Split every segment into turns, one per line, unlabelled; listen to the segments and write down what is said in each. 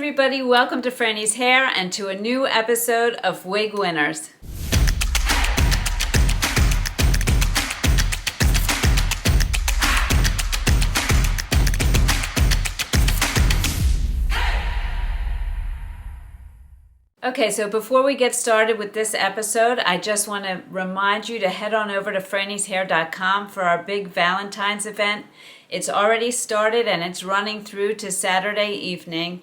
everybody, welcome to Frannie's Hair and to a new episode of Wig Winners. Okay, so before we get started with this episode, I just want to remind you to head on over to frannieshair.com for our big Valentine's event. It's already started and it's running through to Saturday evening.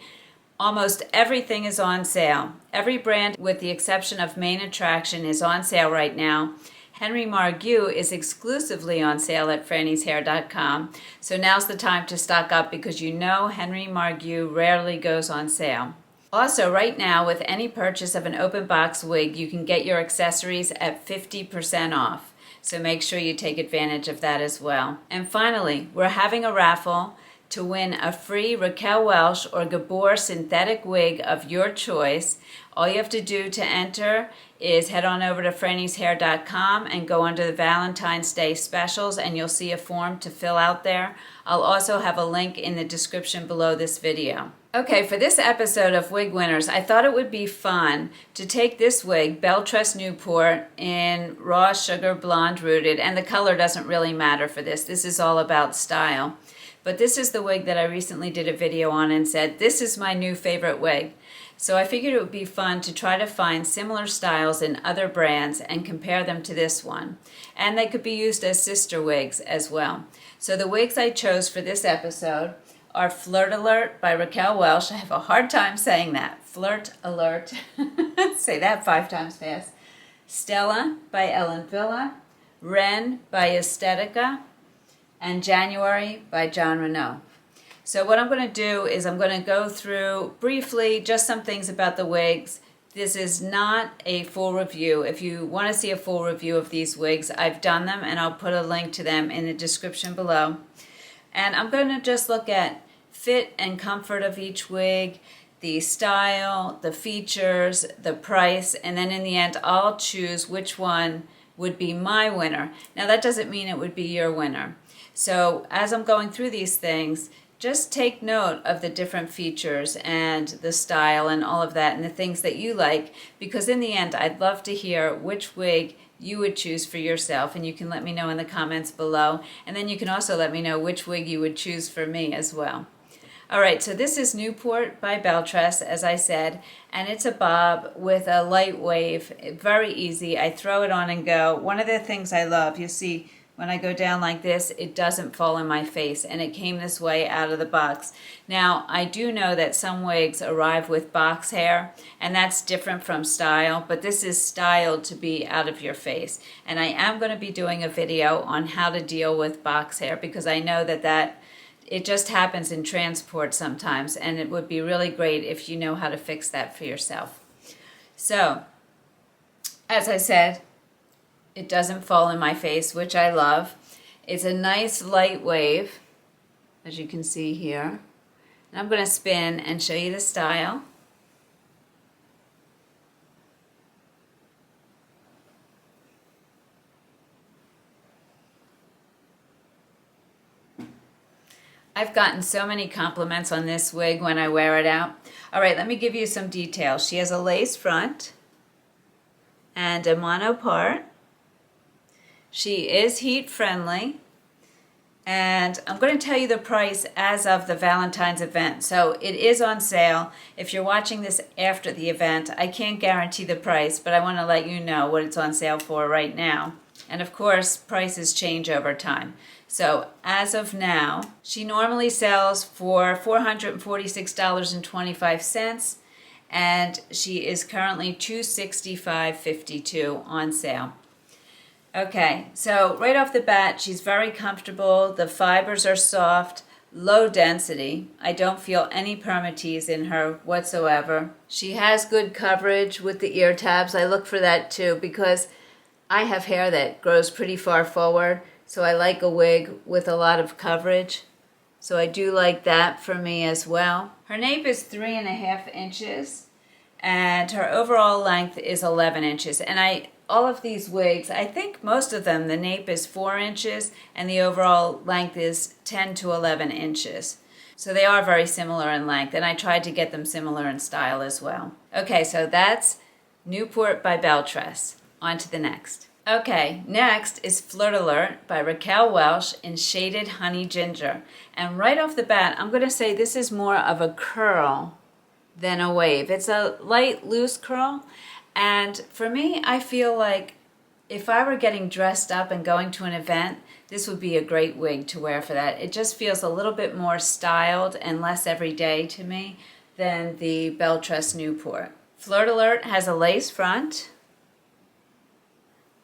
Almost everything is on sale. Every brand, with the exception of Main Attraction, is on sale right now. Henry Margue is exclusively on sale at frannieshair.com. So now's the time to stock up because you know Henry Margue rarely goes on sale. Also, right now, with any purchase of an open box wig, you can get your accessories at 50% off. So make sure you take advantage of that as well. And finally, we're having a raffle to win a free Raquel Welch or Gabor synthetic wig of your choice. All you have to do to enter is head on over to frannieshair.com and go under the Valentine's Day specials and you'll see a form to fill out there. I'll also have a link in the description below this video. Okay, for this episode of Wig Winners, I thought it would be fun to take this wig, Belle Tress Newport, in raw sugar blonde rooted, and the color doesn't really matter for this. This is all about style. But this is the wig that I recently did a video on and said, this is my new favorite wig. So I figured it would be fun to try to find similar styles in other brands and compare them to this one. And they could be used as sister wigs as well. So the wigs I chose for this episode are Flirt Alert by Raquel Welch. I have a hard time saying that. Flirt Alert. Say that 5 times fast. Stella by Wille. Wren by Estetica. And January by Renau. So what I'm going to do is I'm going to go through briefly just some things about the wigs. This is not a full review. If you want to see a full review of these wigs, I've done them and I'll put a link to them in the description below. And I'm going to just look at fit and comfort of each wig, the style, the features, the price, and then in the end I'll choose which one would be my winner. Now that doesn't mean it would be your winner. So as I'm going through these things, just take note of the different features and the style and all of that and the things that you like, because in the end I'd love to hear which wig you would choose for yourself, and you can let me know in the comments below, and then you can also let me know which wig you would choose for me as well. Alright, so this is Newport by Belle Tress, as I said, and it's a bob with a light wave. Very easy. I throw it on and go. One of the things I love, you see, when I go down like this, it doesn't fall in my face, and it came this way out of the box. Now, I do know that some wigs arrive with box hair, and that's different from style, but this is styled to be out of your face. And I am going to be doing a video on how to deal with box hair, because I know that it just happens in transport sometimes, and it would be really great if you know how to fix that for yourself. So, as I said, it doesn't fall in my face, which I love. It's a nice light wave, as you can see here. And I'm going to spin and show you the style. I've gotten so many compliments on this wig when I wear it out. All right, let me give you some details. She has a lace front and a mono part. She is heat friendly, and I'm going to tell you the price as of the Valentine's event. So it is on sale. If you're watching this after the event, I can't guarantee the price, but I want to let you know what it's on sale for right now. And of course, prices change over time. So as of now, she normally sells for $446.25, and she is currently $265.52 on sale. Okay, so right off the bat, she's very comfortable. The fibers are soft, low density. I don't feel any permatease in her whatsoever. She has good coverage with the ear tabs. I look for that too because I have hair that grows pretty far forward, so I like a wig with a lot of coverage. So I do like that for me as well. Her nape is 3.5 inches, and her overall length is 11 inches. And all of these wigs, I think most of them, the nape is 4 inches and the overall length is 10 to 11 inches. So they are very similar in length, and I tried to get them similar in style as well. Okay, so that's Newport by Belle Tress. On to the next. Okay, next is Flirt Alert by Raquel Welch in Shaded Honey Ginger. And right off the bat, I'm going to say this is more of a curl than a wave. It's a light, loose curl. And for me, I feel like if I were getting dressed up and going to an event, this would be a great wig to wear for that. It just feels a little bit more styled and less everyday to me than the Belle Tress Newport. Flirt Alert has a lace front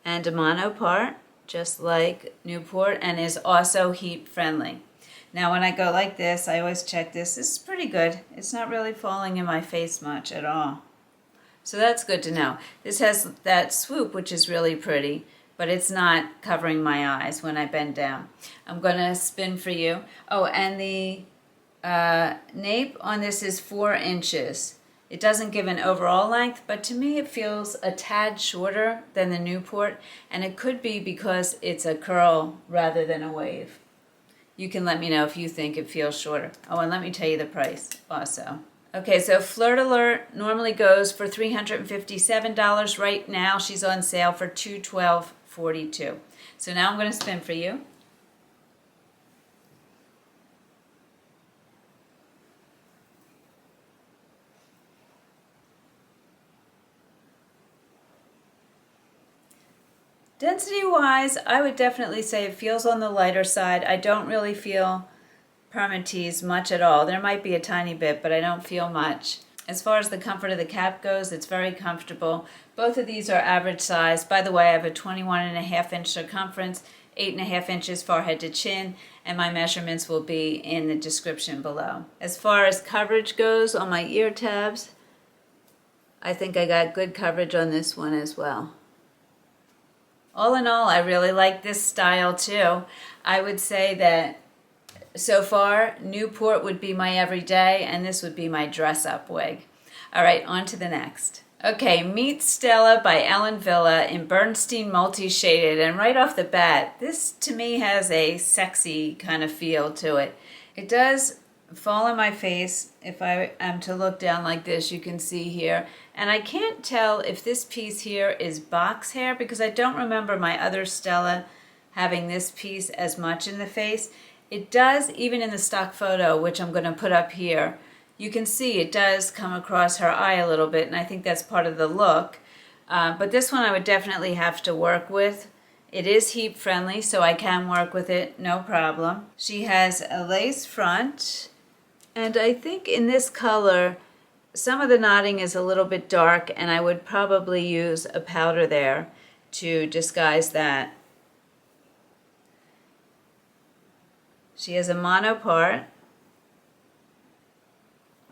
and a mono part, just like Newport, and is also heat friendly. Now when I go like this, I always check this. This is pretty good. It's not really falling in my face much at all. So that's good to know. This has that swoop, which is really pretty, but it's not covering my eyes when I bend down. I'm going to spin for you. Oh, and the nape on this is 4 inches. It doesn't give an overall length, but to me it feels a tad shorter than the Newport, and it could be because it's a curl rather than a wave. You can let me know if you think it feels shorter. Oh, and let me tell you the price also. Okay, so Flirt Alert normally goes for $357. Right now she's on sale for $212.42. So now I'm going to spin for you. Density-wise, I would definitely say it feels on the lighter side. I don't really feel permatease much at all. There might be a tiny bit, but I don't feel much. As far as the comfort of the cap goes, it's very comfortable. Both of these are average size. By the way, I have a 21.5-inch circumference, 8.5 inches forehead to chin, and my measurements will be in the description below. As far as coverage goes on my ear tabs, I think I got good coverage on this one as well. All in all, I really like this style too. I would say that so far, Newport would be my everyday, and this would be my dress-up wig. All right, on to the next. Okay, meet Stella by Ellen Wille in Bernstein Multi-Shaded, and right off the bat, this to me has a sexy kind of feel to it. It does fall on my face. If I am to look down like this, you can see here, and I can't tell if this piece here is box hair because I don't remember my other Stella having this piece as much in the face. It does, even in the stock photo, which I'm going to put up here, you can see it does come across her eye a little bit, and I think that's part of the look. But this one I would definitely have to work with. It is heat friendly, so I can work with it, no problem. She has a lace front, and I think in this color, some of the knotting is a little bit dark, and I would probably use a powder there to disguise that. She has a mono part,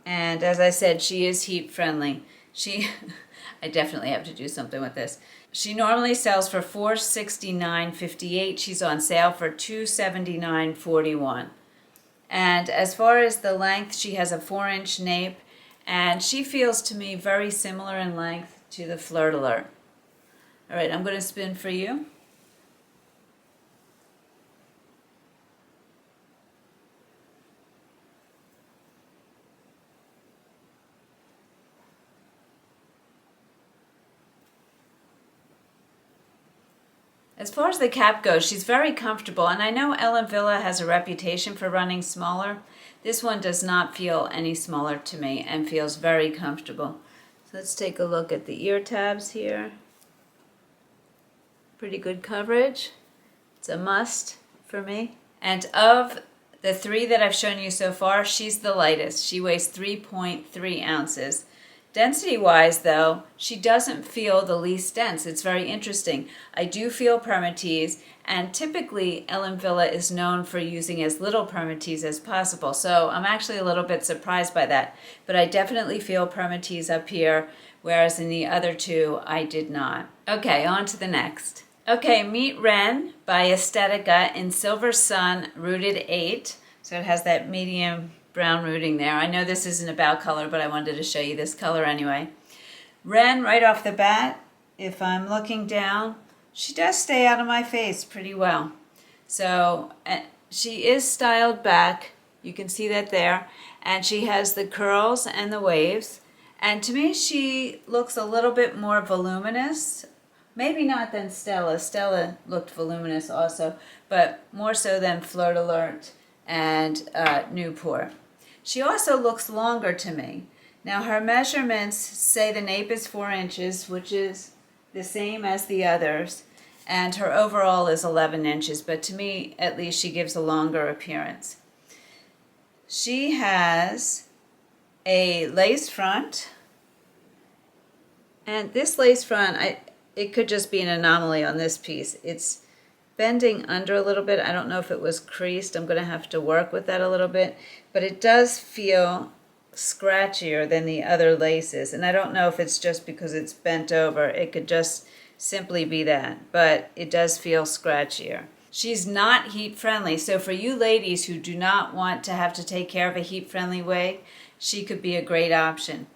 and as I said, she is heat friendly. I definitely have to do something with this. She normally sells for $469.58. She's on sale for $279.41. And as far as the length, she has a 4-inch nape, and she feels to me very similar in length to the Flirt Alert. All right, I'm going to spin for you. As far as the cap goes, she's very comfortable, and I know Ellen Wille has a reputation for running smaller. This one does not feel any smaller to me and feels very comfortable. So let's take a look at the ear tabs here. Pretty good coverage. It's a must for me. And of the 3 that I've shown you so far, she's the lightest. She weighs 3.3 ounces. Density-wise, though, she doesn't feel the least dense. It's very interesting. I do feel permatease, and typically Ellen Wille is known for using as little permatease as possible, so I'm actually a little bit surprised by that. But I definitely feel permatease up here, whereas in the other 2, I did not. Okay, on to the next. Okay, meet Wren by Estetica in Silver Sun Rooted 8. So it has that medium brown rooting there. I know this isn't about color, but I wanted to show you this color anyway. Wren, right off the bat, if I'm looking down, she does stay out of my face pretty well. So she is styled back, You can see that there. And she has the curls and the waves. And to me, she looks a little bit more voluminous. Maybe not than Stella. Stella looked voluminous also, but more so than Flirt Alert and Newport. She also looks longer to me. Now her measurements say the nape is 4 inches, which is the same as the others, and her overall is 11 inches, but to me, at least, she gives a longer appearance. She has a lace front, and this lace front, it could just be an anomaly on this piece. It's bending under a little bit. I don't know if it was creased. I'm going to have to work with that a little bit, but it does feel scratchier than the other laces, and I don't know if it's just because it's bent over. It could just simply be that, but it does feel scratchier. She's not heat friendly, so for you ladies who do not want to have to take care of a heat friendly wig, she could be a great option.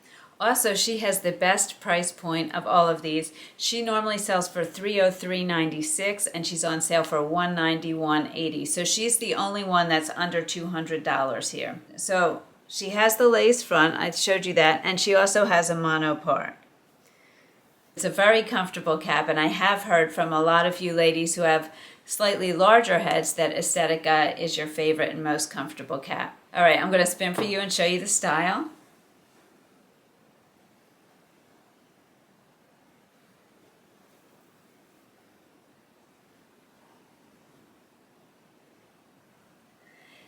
Also, she has the best price point of all of these. She normally sells for $303.96, and she's on sale for $191.80. So she's the only one that's under $200 here. So she has the lace front, I showed you that, and she also has a mono part. It's a very comfortable cap, and I have heard from a lot of you ladies who have slightly larger heads that Estetica is your favorite and most comfortable cap. All right, I'm going to spin for you and show you the style.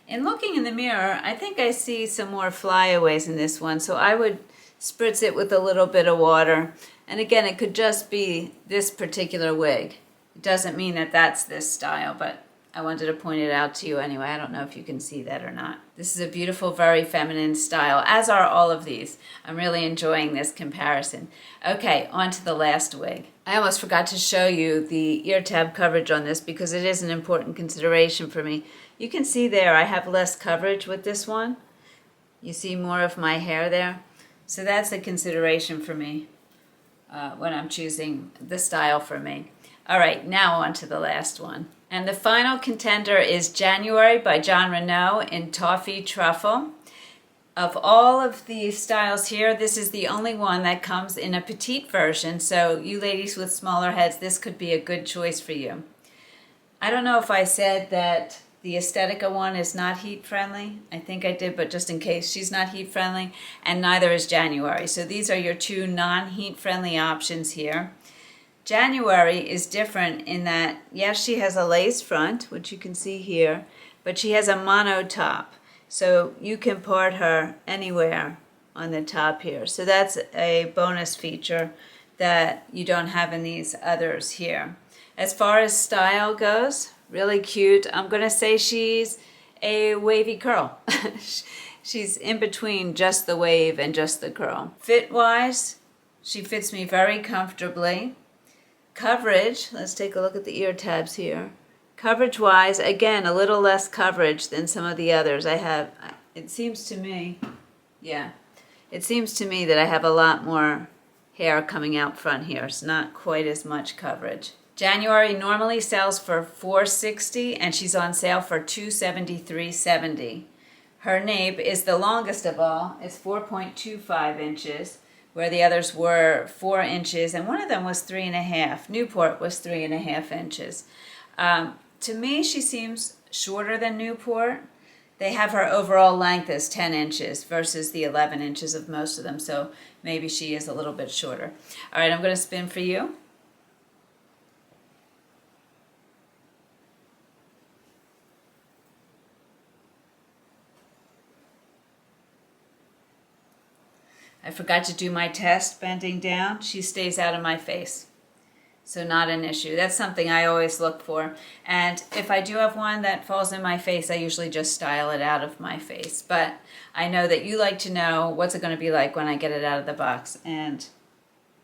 In looking in the mirror, I think I see some more flyaways in this one, so I would spritz it with a little bit of water. And again, it could just be this particular wig. It doesn't mean that that's this style, but I wanted to point it out to you anyway. I don't know if you can see that or not. This is a beautiful, very feminine style, as are all of these. I'm really enjoying this comparison. Okay, on to the last wig. I almost forgot to show you the ear tab coverage on this because it is an important consideration for me. You can see there I have less coverage with this one. You see more of my hair there. So that's a consideration for me when I'm choosing the style for me. All right, now on to the last one. And the final contender is January by John Renau in Toffee Truffle. Of all of the styles here, this is the only one that comes in a petite version, so you ladies with smaller heads, this could be a good choice for you. I don't know if I said that the Estetica one is not heat friendly. I think I did, but just in case, she's not heat friendly, and neither is January. So these are your two non-heat friendly options here. January is different in that, yes, she has a lace front, which you can see here, but she has a mono top. So you can part her anywhere on the top here. So that's a bonus feature that you don't have in these others here. As far as style goes, really cute. I'm going to say she's a wavy curl. She's in between just the wave and just the curl. Fit-wise, she fits me very comfortably. Coverage, let's take a look at the ear tabs here. Coverage-wise, again, a little less coverage than some of the others. It seems to me that I have a lot more hair coming out front here. It's not quite as much coverage. January normally sells for $460, and she's on sale for $273.70. Her nape is the longest of all. It's 4.25 inches, where the others were 4 inches, and one of them was 3.5. Newport was 3.5 inches. To me, she seems shorter than Newport. They have her overall length as 10 inches versus the 11 inches of most of them, so maybe she is a little bit shorter. All right, I'm going to spin for you. I forgot to do my test bending down. She stays out of my face. So not an issue. That's something I always look for. And if I do have one that falls in my face, I usually just style it out of my face. But I know that you like to know what's it going to be like when I get it out of the box. And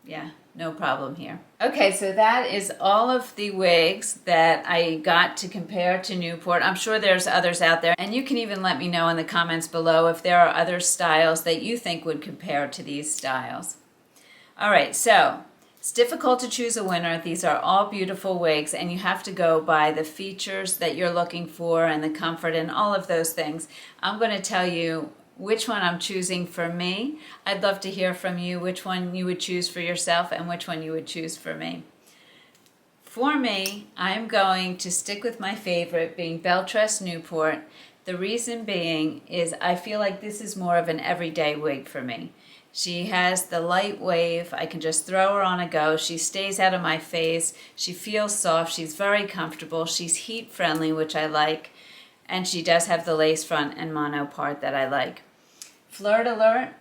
yeah, no problem here. Okay, so that is all of the wigs that I got to compare to Newport. I'm sure there's others out there. And you can even let me know in the comments below if there are other styles that you think would compare to these styles. All right, so It's difficult to choose a winner. These are all beautiful wigs, and you have to go by the features that you're looking for and the comfort and all of those things. I'm going to tell you which one I'm choosing for me. I'd love to hear from you which one you would choose for yourself and which one you would choose for me. For me, I'm going to stick with my favorite, being Belle Tress Newport. The reason being is I feel like this is more of an everyday wig for me. She has the light wave. I can just throw her on a go. She stays out of my face. She feels soft. She's very comfortable. She's heat friendly, which I like. And she does have the lace front and mono part that I like. Flirt Alert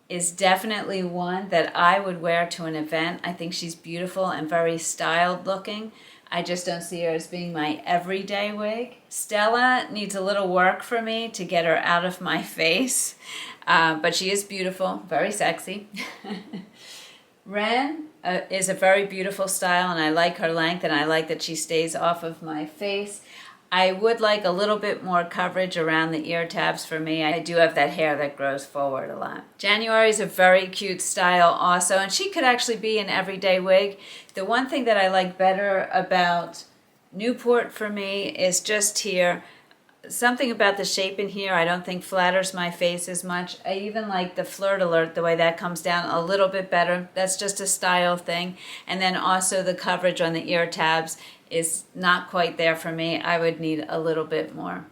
is definitely one that I would wear to an event. I think she's beautiful and very styled looking. I just don't see her as being my everyday wig. Stella needs a little work for me to get her out of my face, but she is beautiful, very sexy. Wren is a very beautiful style, and I like her length, and I like that she stays off of my face. I would like a little bit more coverage around the ear tabs for me. I do have that hair that grows forward a lot. January is a very cute style also, and she could actually be an everyday wig. The one thing that I like better about Newport for me is just here. Something about the shape in here I don't think flatters my face as much. I even like the Flirt Alert, the way that comes down a little bit better. That's just a style thing. And then also the coverage on the ear tabs is not quite there for me. I would need a little bit more.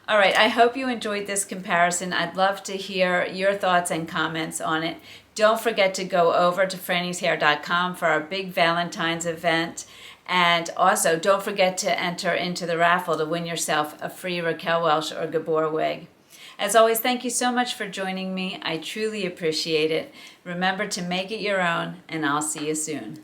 All right, I hope you enjoyed this comparison. I'd love to hear your thoughts and comments on it. Don't forget to go over to frannieshair.com for our big Valentine's event. And also, don't forget to enter into the raffle to win yourself a free Raquel, Welch, or Gabor wig. As always, thank you so much for joining me. I truly appreciate it. Remember to make it your own, and I'll see you soon.